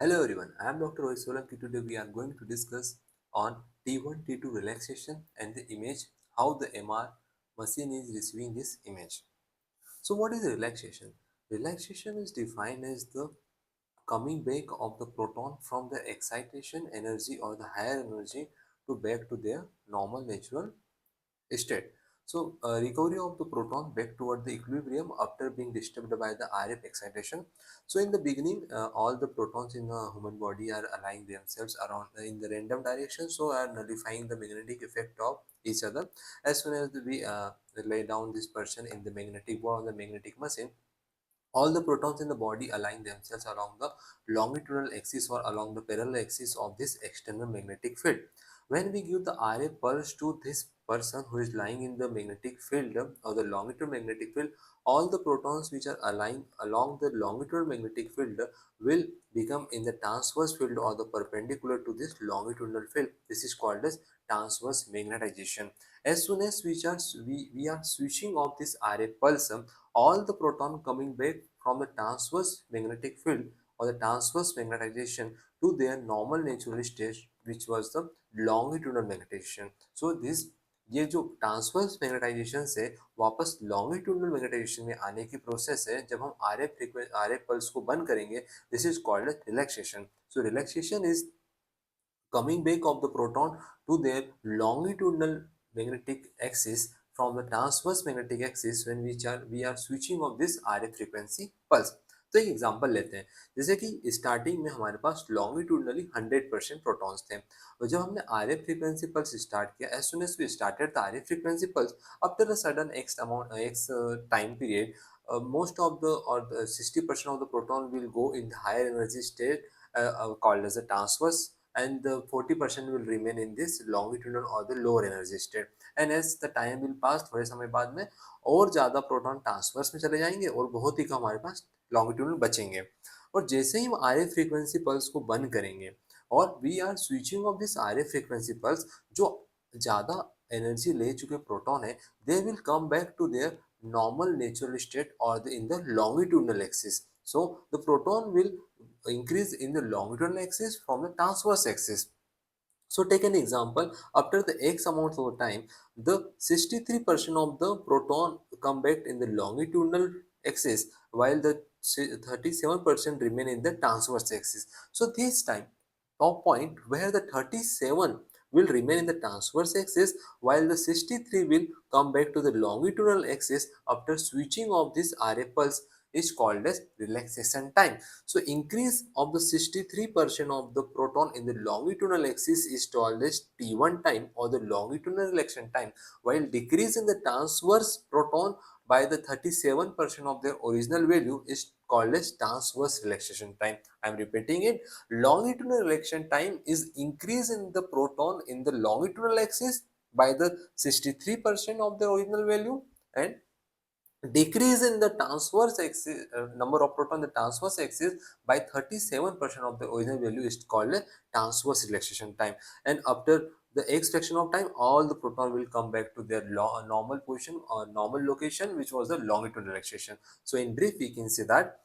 Hello everyone, I am Dr. Rohit Solanki. Today we are going to discuss on T1 T2 relaxation and the image, how the MR machine is receiving this image. So what is relaxation? Relaxation is defined as the coming back of the proton from the excitation energy or the higher energy to back to their normal natural state. So, recovery of the proton back toward the equilibrium after being disturbed by the RF excitation. So, in the beginning, all the protons in the human body are aligning themselves around in the random direction, so are nullifying the magnetic effect of each other. As soon as we lay down this person in the magnetic ball on the magnetic machine, all the protons in the body align themselves along the longitudinal axis or along the parallel axis of this external magnetic field. When we give the RA pulse to this person who is lying in the magnetic field or the longitudinal magnetic field, all the protons which are aligned along the longitudinal magnetic field will become in the transverse field or the perpendicular to this longitudinal field. This is called as transverse magnetization. As soon as we are switching off this RA pulse, all the proton coming back from the transverse magnetic field or the transverse magnetization to their normal natural state, which was the longitudinal magnetization. So this ये जो transverse magnetisation से वापस longitudinal magnetisation में आने की process है, जब हम आरएफ पल्स को बंद करेंगे, this is called relaxation. So relaxation is coming back of the proton to their longitudinal magnetic axis from the transverse magnetic axis when we are switching of this RF frequency pulse. तो एक example लेते हैं, जैसे कि starting में हमारे पास longitudinally 100% protons थे, और जब हमने RF फ्रीक्वेंसी पल्स स्टार्ट किया, as soon as we started the RF frequency pulse, after a sudden x time period, most of the or the 60% of the proton will go in the higher energy state, called as a transverse, and the 40% will remain in this longitudinal or the lower energy state. And as the time will pass, थोड़े समय बाद में और ज़्यादा proton transverse में चले जाएंगे और बहुत ही कम हमारे पास लॉन्गिट्यूडनल बचेंगे. और जैसे ही हम आर एफ फ्रीक्वेंसी पल्स को बंद करेंगे और we are switching off this R F frequency pulse, जो ज़्यादा एनर्जी ले चुके प्रोटॉन है, they will come back to their normal natural state or in the longitudinal axis. So the proton will increase in the longitudinal axis from the transverse axis. So take an example, after the x amount of time, the 63% of the proton come back in the longitudinal axis while the 37% remain in the transverse axis. So this time, top point where the 37 will remain in the transverse axis while the 63 will come back to the longitudinal axis after switching of this RF pulse is called as relaxation time. So increase of the 63% of the proton in the longitudinal axis is called as T1 time or the longitudinal relaxation time, while decrease in the transverse proton by the 37% of their original value is called as transverse relaxation time. I am repeating it. Longitudinal relaxation time is increase in the proton in the longitudinal axis by the 63% of the original value, and decrease in the transverse axis, number of proton in the transverse axis by 37% of the original value is called a transverse relaxation time. And after the x fraction of time, all the proton will come back to their normal position or normal location, which was the longitudinal relaxation. So in brief we can say that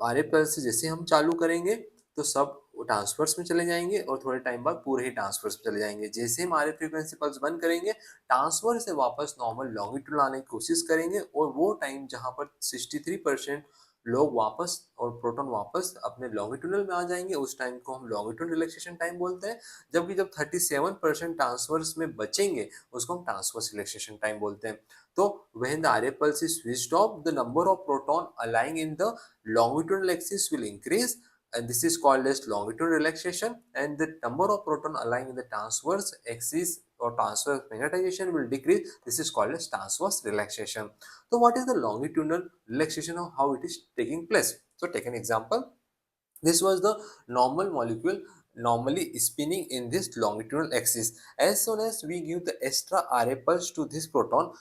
R A plus से जैसे हम चालू करेंगे तो सब transverse में चले जाएंगे और थोड़े टाइम बाद पूरे ही ट्रांसफर्स में चले जाएंगे. जैसे हम आरए फ्रीक्वेंसी पल्स बंद करेंगे, ट्रांसफर से वापस नॉर्मल लॉन्गिट्यूड लाने की कोशिश करेंगे, और वो टाइम जहां पर 63% लोग वापस और प्रोटॉन वापस अपने लॉन्गिट्यूडल में आ जाएंगे, उस टाइम को हम लॉन्गिट्यूड रिलैक्सेशन टाइम बोलते हैं. जबकि जब 37% ट्रांसफर्स में बचेंगे, उसको हम ट्रांसवर्स रिलैक्सेशन टाइम बोलते हैं. तो when the RF pulse is switched off, the number of proton aligning in the longitudinal axis will increase, and this is called as longitudinal relaxation, and the number of proton aligning in the transverse axis or transverse magnetization will decrease. This is called as transverse relaxation. So what is the longitudinal relaxation or how it is taking place? So take an example. This was the normal molecule normally spinning in this longitudinal axis. As soon as we give the extra RA pulse to this proton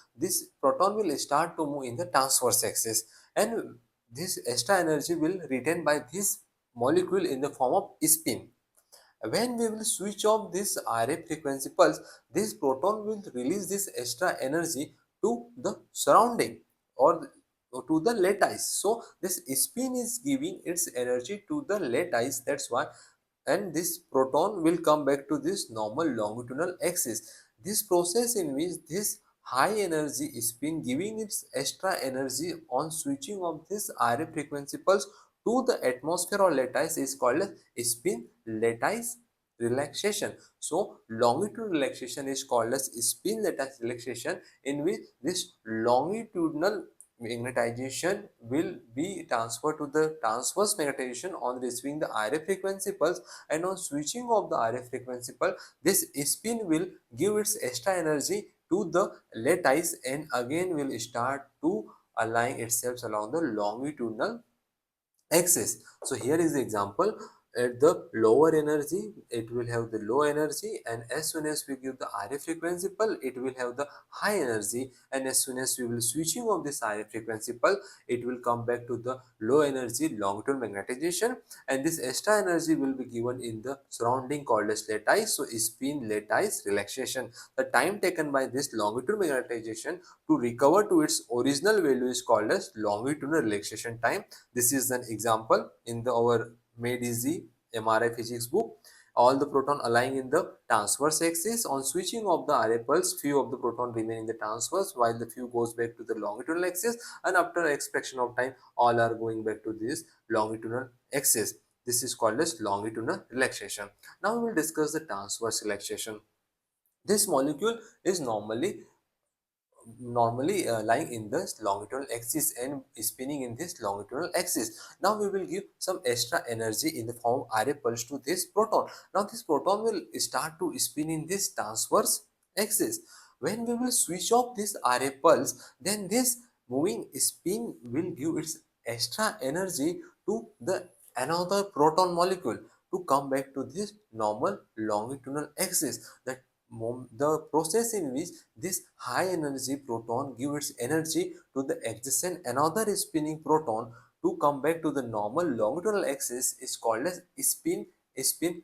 will start to move in the transverse axis, and this extra energy will retain by this molecule in the form of spin. When we will switch off this RA frequency pulse, this proton will release this extra energy to the surrounding, or to the lattice. So this spin is giving its energy to the lattice, that's why, and this proton will come back to this normal longitudinal axis. This process in which this high energy spin giving its extra energy on switching of this RF frequency pulse to the atmosphere or lattice is called as spin lattice relaxation. So longitudinal relaxation is called as spin lattice relaxation, in which this longitudinal magnetization will be transferred to the transverse magnetization on receiving the RF frequency pulse, and on switching of the RF frequency pulse, this spin will give its extra energy to the lattice and again will start to align itself along the longitudinal axis. So here is the example. At the lower energy, it will have the low energy, and as soon as we give the RF frequency pulse, it will have the high energy, and as soon as we will switching of this RF frequency pulse, it will come back to the low energy longitudinal magnetization, and this extra energy will be given in the surrounding called as lattice. So spin lattice relaxation. The time taken by this longitudinal magnetization to recover to its original value is called as longitudinal relaxation time. This is an example in our made easy MRI physics book. All the proton align in the transverse axis. On switching of the RA pulse, few of the proton remain in the transverse while the few goes back to the longitudinal axis, and after extraction of time all are going back to this longitudinal axis. This is called as longitudinal relaxation. Now we will discuss the transverse relaxation. This molecule is normally lying in the longitudinal axis and spinning in this longitudinal axis. Now we will give some extra energy in the form of RA pulse to this proton. Now this proton will start to spin in this transverse axis. When we will switch off this RA pulse, then this moving spin will give its extra energy to the another proton molecule to come back to this normal longitudinal axis. The process in which this high energy proton gives its energy to the adjacent another spinning proton to come back to the normal longitudinal axis is called as spin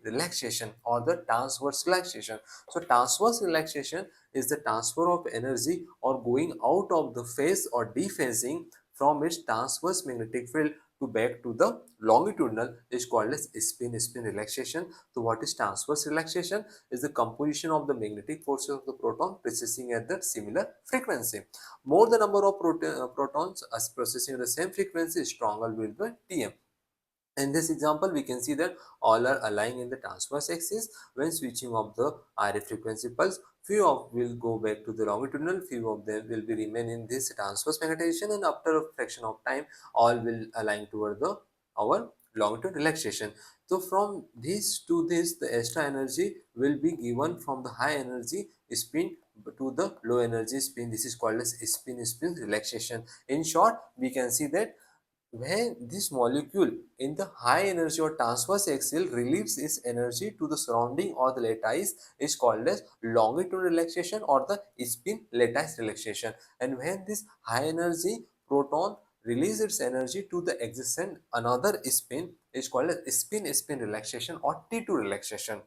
relaxation or the transverse relaxation. So transverse relaxation is the transfer of energy or going out of the phase or dephasing from its transverse magnetic field to back to the longitudinal is called as spin relaxation. So what is transverse relaxation? Is the composition of the magnetic forces of the proton processing at the similar frequency. More the number of protons as processing at the same frequency, stronger will be Tm. In this example, we can see that all are aligning in the transverse axis. When switching of the RF frequency pulse, few of will go back to the longitudinal, few of them will be remain in this transverse magnetization, and after a fraction of time, all will align toward the our longitudinal relaxation. So from this to this, the extra energy will be given from the high energy spin to the low energy spin. This is called as spin relaxation. In short, we can see that when this molecule in the high energy or transverse axial relieves its energy to the surrounding or the lattice is called as longitudinal relaxation or the spin lattice relaxation, and when this high energy proton release its energy to the adjacent another spin is called as spin relaxation or T2 relaxation.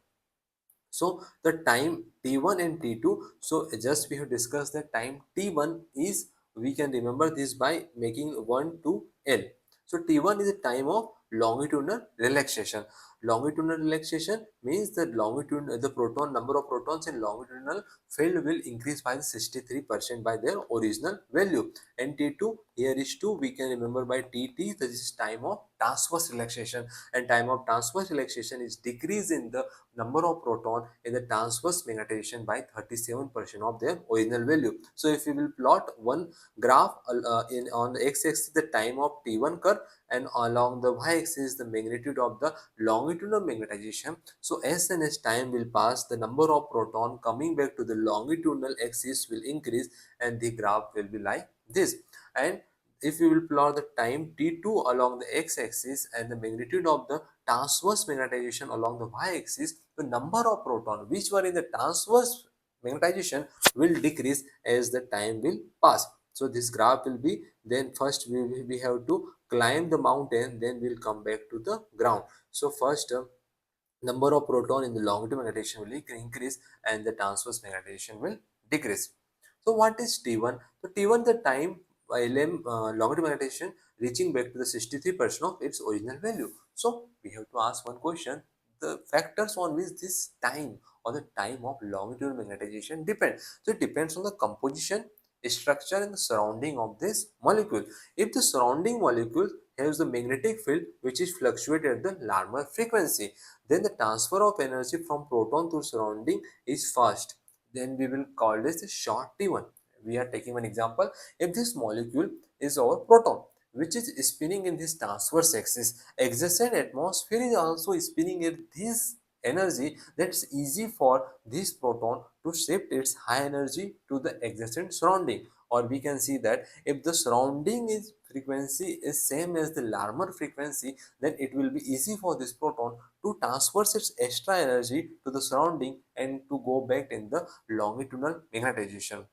So the time T1 and T2, so just we have discussed that time T1 is, we can remember this by making 1 to L. So T1 is a time of longitudinal relaxation. Longitudinal relaxation means that longitudinal, the proton number of protons in longitudinal field will increase by 63% by their original value. And T2 here is 2, we can remember by TT, that is time of transverse relaxation, and time of transverse relaxation is decrease in the number of proton in the transverse magnetization by 37% of their original value. So if we will plot one graph in on the x-axis the time of T1 curve and along the y-axis the magnitude of the longitudinal magnetization. So as and as time will pass, the number of proton coming back to the longitudinal axis will increase and the graph will be like this. And if we will plot the time T2 along the x-axis and the magnitude of the transverse magnetization along the y-axis, the number of proton which were in the transverse magnetization will decrease as the time will pass. So this graph will be, then first we have to climb the mountain, then we'll come back to the ground. So first number of proton in the longitudinal magnetization will increase and the transverse magnetization will decrease. So what is T1? So T1 the time longitudinal magnetisation reaching back to the 63% of its original value. So we have to ask one question: the factors on which this time or the time of longitudinal magnetization depend. So it depends on the composition, structure, and the surrounding of this molecule. If the surrounding molecule has the magnetic field which is fluctuated at the Larmor frequency, then the transfer of energy from proton to surrounding is fast. Then we will call this a short T1. We are taking one example. If this molecule is our proton, which is spinning in this transverse axis, adjacent atmosphere is also spinning at this energy, that's easy for this proton to shift its high energy to the adjacent surrounding. Or we can see that if the surrounding is frequency is same as the Larmor frequency, then it will be easy for this proton to transfer its extra energy to the surrounding and to go back in the longitudinal magnetization.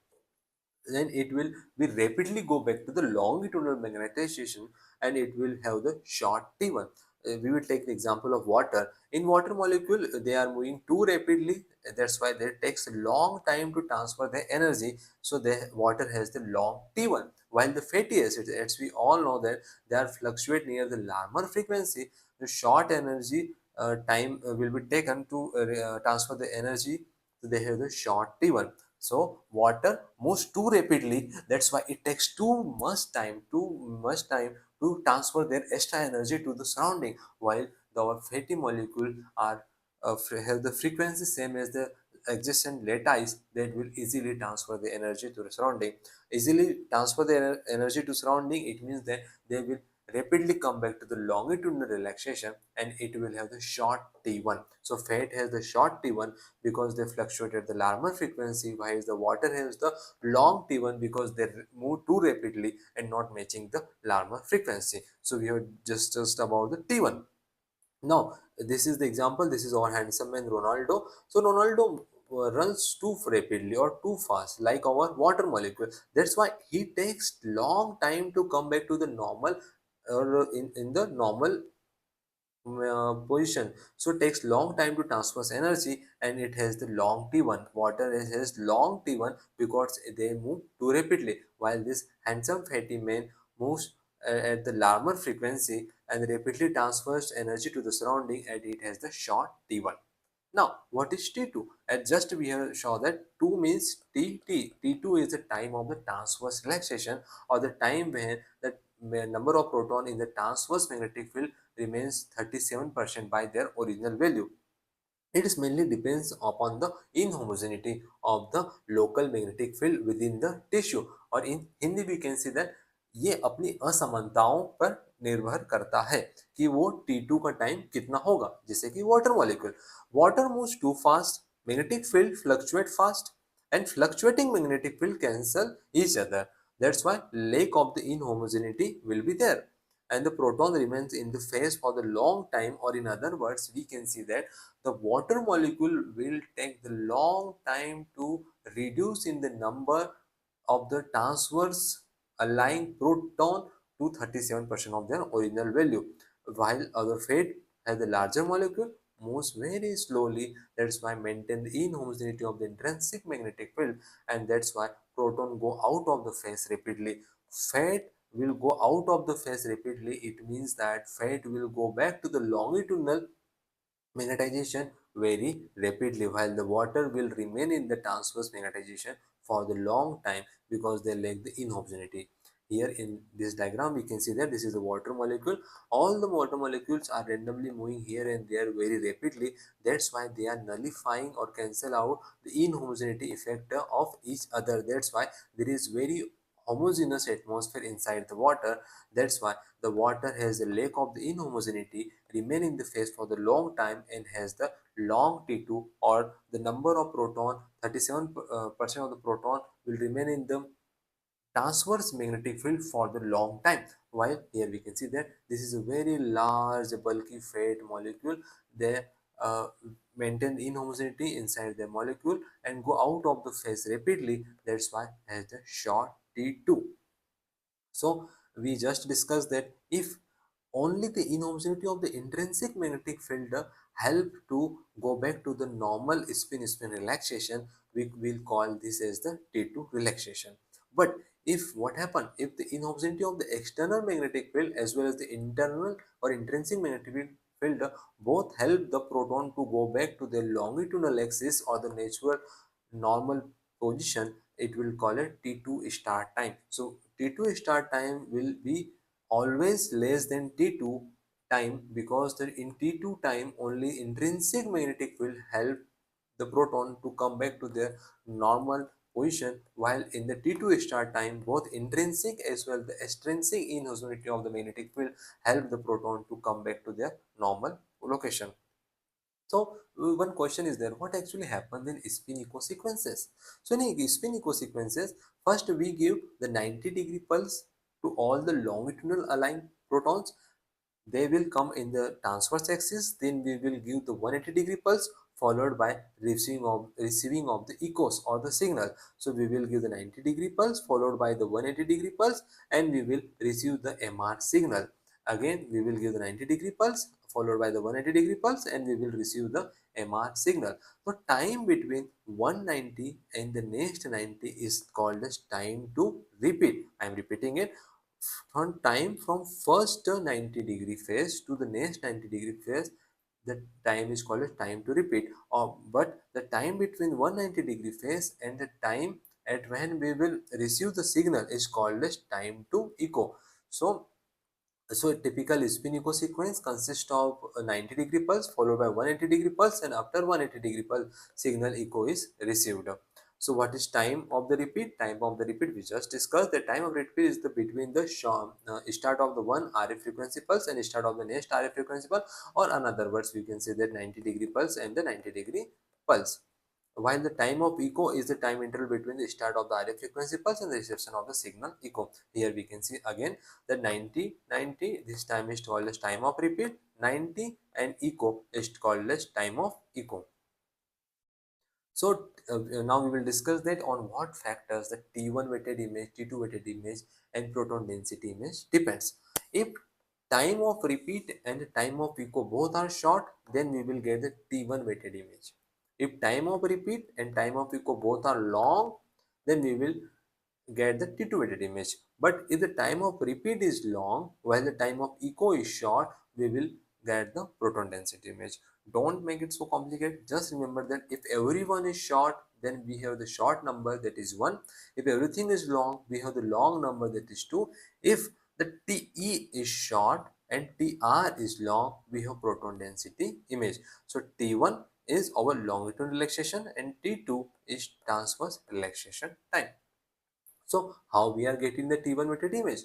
Then it will be rapidly go back to the longitudinal magnetization, and it will have the short T1. We will take the example of water. In water molecule, they are moving too rapidly. That's why it takes a long time to transfer the energy. So the water has the long T1. While the fatty acids, as we all know that they are fluctuate near the Larmor frequency, the short energy time will be taken to transfer the energy. So they have the short T1. So water moves too rapidly. That's why it takes too much time to transfer their extra energy to the surrounding. While our fatty molecule are have the frequency same as the adjacent lattice, that will easily transfer the energy to the surrounding. Easily transfer the energy to surrounding. It means that they will rapidly come back to the longitudinal relaxation, and it will have the short T1. So fat has the short T1 because they fluctuate at the Larmor frequency, while the water has the long T1 because they move too rapidly and not matching the Larmor frequency. So we have just about the T1. Now, this is the example. This is our handsome man Ronaldo. So Ronaldo runs too rapidly or too fast, like our water molecule. That's why he takes long time to come back to the normal, or in the normal position. So it takes long time to transfer energy, and it has the long T1. Water has long T1 because they move too rapidly, while this handsome fatty man moves at the Larmor frequency and rapidly transfers energy to the surrounding, and it has the short T1. Now, what is T2? And just we have show that 2 means TT. T2 is the time of the transverse relaxation, or the time when the number of proton in the transverse magnetic field remains 37% by their original value. It is mainly depends upon the inhomogeneity of the local magnetic field within the tissue, और in Hindi भी can see that ये अपनी असमानताओं पर निर्भर करता है कि वो T2 का टाइम कितना होगा. जैसे कि water moves too fast, magnetic field fluctuate fast, and fluctuating magnetic field cancel each other. That's why lack of the inhomogeneity will be there, and the proton remains in the phase for the long time. Or in other words, we can see that the water molecule will take the long time to reduce in the number of the transverse aligning proton to 37% of their original value, while other fate has the larger molecule moves very slowly. That's why maintain the inhomogeneity of the intrinsic magnetic field, and that's why proton go out of the phase rapidly. Fate will go out of the phase rapidly. It means that fate will go back to the longitudinal magnetization very rapidly, while the water will remain in the transverse magnetization for the long time because they lack the inhomogeneity. Here in this diagram we can see that this is the water molecule. All the water molecules are randomly moving here and there very rapidly. That's why they are nullifying or cancel out the inhomogeneity effect of each other. That's why there is very homogeneous atmosphere inside the water. That's why the water has a lack of the inhomogeneity, remain in the phase for the long time, and has the long T2, or the number of proton, 37% of the proton will remain in the transverse magnetic field for the long time. While here we can see that this is a very large bulky fat molecule. They uh, maintain inhomogeneity inside the molecule and go out of the phase rapidly. That's why has the short T2. So we just discussed that if only the inhomogeneity of the intrinsic magnetic field help to go back to the normal spin relaxation, we will call this as the T2 relaxation. But if what happen if the in obscenity of the external magnetic field as well as the internal or intrinsic magnetic field both help the proton to go back to their longitudinal axis or the natural normal position, it will call it T2 start time. So T2 start time will be always less than T2 time, because the in T2 time only intrinsic magnetic field help the proton to come back to their normal position, while in the T2 start time both intrinsic as well the extrinsic inhomogeneity of the magnetic field help the proton to come back to their normal location. So one question is there, what actually happens in spin echo sequences? So in spin echo sequences, first we give the 90-degree pulse to all the longitudinal aligned protons. They will come in the transverse axis, then we will give the 180-degree pulse followed by receiving of the echoes or the signal. So we will give the 90-degree pulse followed by the 180-degree pulse, and we will receive the MR signal. Again we will give the 90-degree pulse followed by the 180-degree pulse, and we will receive the MR signal. So time between 190 and the next 90 is called as time to repeat. I am repeating it. On time from first 90-degree phase to the next 90-degree phase, the time is called as time to repeat. But the time between 190-degree phase and the time at when we will receive the signal is called as time to echo. So a typical spin echo sequence consists of a 90-degree pulse followed by 180-degree pulse, and after 180-degree pulse signal echo is received. So what is time of the repeat? Time of the repeat we just discussed. The time of repeat is the between the start of the one RF frequency pulse and start of the next RF frequency pulse, or in other words we can say that 90-degree pulse and the 90-degree pulse. While the time of echo is the time interval between the start of the RF frequency pulse and the reception of the signal echo. Here we can see again the 90, this time is called as time of repeat, 90 and echo is called as time of echo. So now we will discuss that on what factors the T1 weighted image, T2 weighted image and proton density image depends. If time of repeat and time of echo both are short, then we will get the T1 weighted image. If time of repeat and time of echo both are long, then we will get the T2 weighted image. But if the time of repeat is long while the time of echo is short, we will get the proton density image. Don't make it so complicated. Just remember that if everyone is short, then we have the short number, that is 1. If everything is long, we have the long number, that is 2. If the TE is short and TR is long, we have proton density image. So T1 is our longitudinal relaxation and T2 is transverse relaxation time. So how we are getting the T1 weighted image?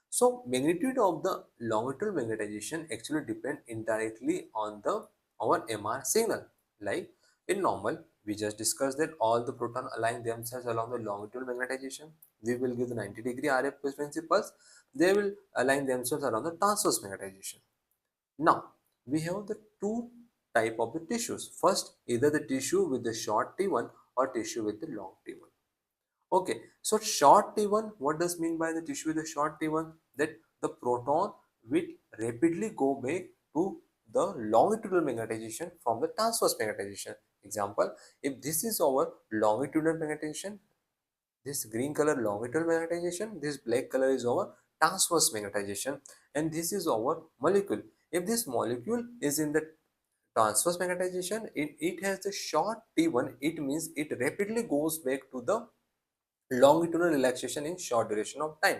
So magnitude of the longitudinal magnetization actually depend indirectly on the our MR signal. Like in normal, we just discussed that all the proton align themselves along the longitudinal magnetization. We will give the 90-degree RF frequency pulse. They will align themselves around the transverse magnetization. Now we have the two type of the tissues. First, either the tissue with the short T1 or tissue with the long T1. Okay, so short T1, what does mean by the tissue with a short T1? That the proton will rapidly go back to the longitudinal magnetization from the transverse magnetization. Example, if this is our longitudinal magnetization, this green color longitudinal magnetization, this black color is our transverse magnetization, and this is our molecule. If this molecule is in the transverse magnetization, it has the short T1, it means it rapidly goes back to the longitudinal relaxation in short duration of time.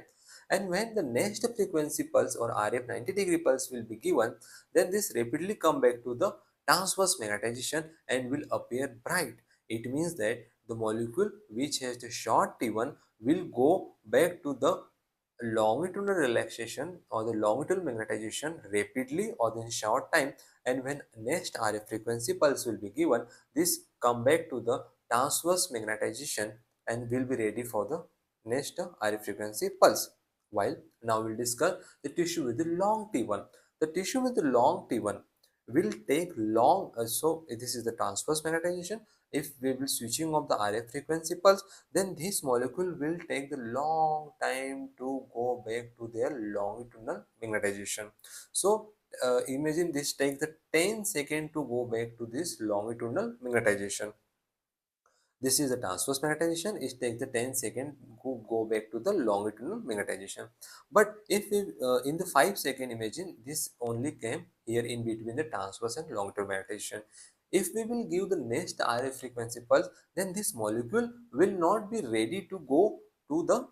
And when the next frequency pulse or RF 90-degree pulse will be given, then this rapidly come back to the transverse magnetization and will appear bright. It means that the molecule which has the short T1 will go back to the longitudinal relaxation or the longitudinal magnetization rapidly or in short time, and when next RF frequency pulse will be given, this come back to the transverse magnetization and will be ready for the next RF frequency pulse. While now we'll discuss the tissue with the long T1. The tissue with the long T1 will take long, so this is the transverse magnetization. If we will switching of the RF frequency pulse, then this molecule will take the long time to go back to their longitudinal magnetization. So imagine this takes the 10 second to go back to this longitudinal magnetization. This is the transverse magnetization. It takes the 10 second to go back to the longitudinal magnetization. But if we, in the 5 second, imagine this only came here in between the transverse and longitudinal magnetization. If we will give the next RF frequency pulse, then this molecule will not be ready to go to the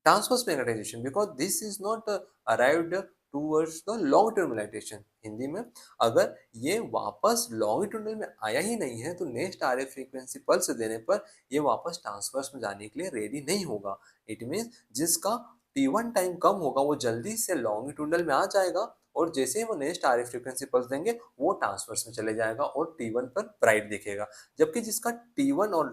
transverse magnetization because this is not arrived towards the longitudinal magnetization. Hindi में अगर ये वापस longitudinal में आया ही नहीं है तो next RF frequency pulse देने पर ये वापस ट्रांसवर्स में जाने के लिए रेडी नहीं होगा. इट मीन्स जिसका T1 टाइम कम होगा वो जल्दी से लॉन्गिट्यूडनल में आ जाएगा और जैसे ही वो नेक्स्ट आरएफ फ्रीक्वेंसी पल्स देंगे वो ट्रांसवर्स में चले जाएगा और T1 पर ब्राइट दिखेगा. जबकि जिसका T1 और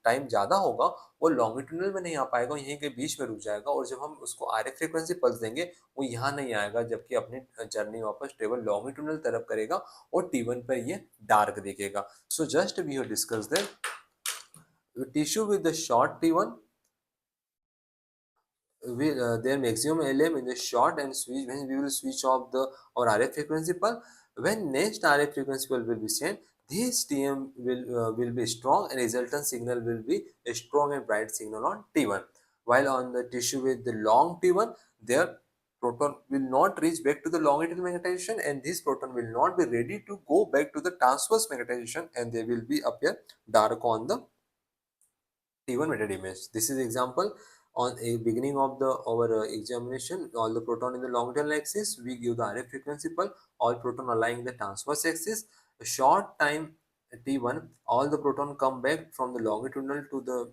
टाइम ज़्यादा होगा वो लॉन्गिट्यूडनल में नहीं आ पाएगा, यहीं के बीच में रुक जाएगा और जब हम उसको आरएफ फ्रीक्वेंसी पल्स देंगे वो यहाँ नहीं आएगा जबकि अपनी जर्नी वापस ट्रेवल लॉन्गिट्यूडनल तरफ करेगा और T1 पर ये डार्क दिखेगा. So just we have discuss that tissue with the short T1 their maximum LM in the short and switch when we will switch off the or RF frequency pulse. When next RF frequency pulse will be sent, this TM will be strong and resultant signal will be a strong and bright signal on T1. While on the tissue with the long T1, their proton will not reach back to the longitudinal magnetization and this proton will not be ready to go back to the transverse magnetization and they will be appear dark on the T1 mirror image. This is example on a beginning of the our examination. All the proton in the longitudinal axis, we give the RF frequency pulse. All proton are lying in the transverse axis. A short time T1, all the proton come back from the longitudinal to the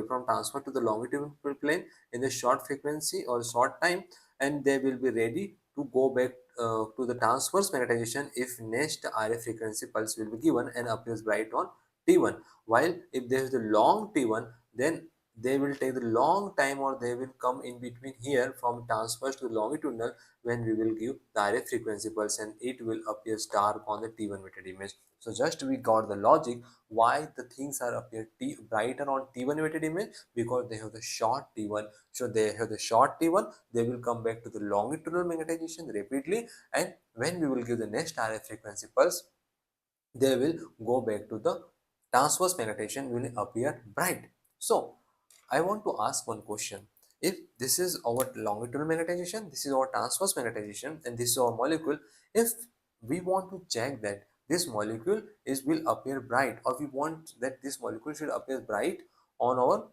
from transfer to the longitudinal plane in the short frequency or short time, and they will be ready to go back to the transverse magnetization if next RF frequency pulse will be given and appears bright on T1. While if there is a long T1, then they will take the long time or they will come in between here from transverse to longitudinal when we will give the RF frequency pulse and it will appear dark on the T1 weighted image. So just we got the logic why the things are appear brighter on T1 weighted image because they have the short T1. So they have the short T1, they will come back to the longitudinal magnetization rapidly and when we will give the next RF frequency pulse, they will go back to the transverse magnetization will appear bright. So I want to ask one question. If this is our longitudinal magnetization, this is our transverse magnetization, and this is our molecule, if we want to check that this molecule is will appear bright or we want that this molecule should appear bright on our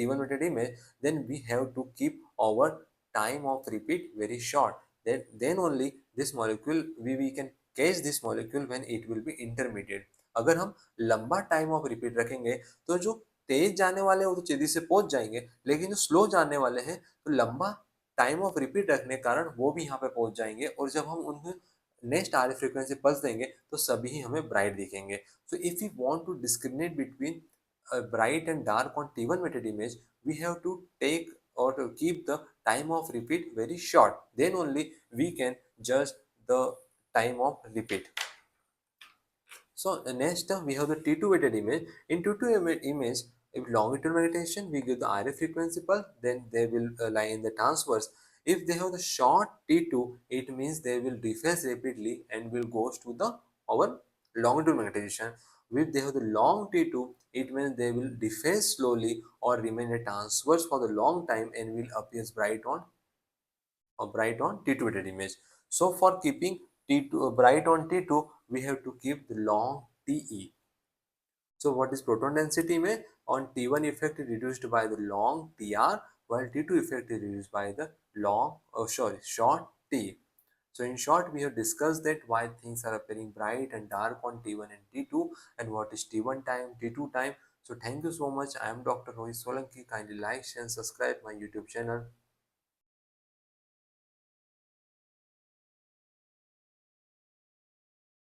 T1 weighted image, then we have to keep our time of repeat very short. Then only this molecule we can catch this molecule when it will be intermediate. अगर हम लंबा time of repeat रखेंगे तो जो तेज जाने वाले हैं वो तो जल्दी से पहुंच जाएंगे लेकिन जो स्लो जाने वाले हैं तो लंबा टाइम ऑफ रिपीट रखने के कारण वो भी यहाँ पे पहुंच जाएंगे और जब हम उन्हें नेक्स्ट आरएफ फ्रीक्वेंसी पल्स देंगे तो सभी ही हमें ब्राइट दिखेंगे. So if you want to discriminate between bright and dark on T1 weighted image, we have to take or to keep the time of repeat very short. Then only we can judge the time of repeat. So next we have the T2 weighted image. In T2 image, if longitudinal meditation, we give the RF frequency pulse, then they will lie in the transverse. If they have the short T2, it means they will dephase rapidly and will goes to the our longitudinal meditation. If they have the long T2, it means they will dephase slowly or remain a transverse for the long time and will appear bright on T2 weighted image. So for keeping T2 bright on T2, we have to keep the long TE. So what is proton density में on T1 effect is reduced by the long TR while T2 effect is reduced by the short T. So in short, we have discussed that why things are appearing bright and dark on T1 and T2 and what is T1 time, T2 time. So thank you so much. I am Dr. Rohit Solanki. Kindly like, share and subscribe my YouTube channel.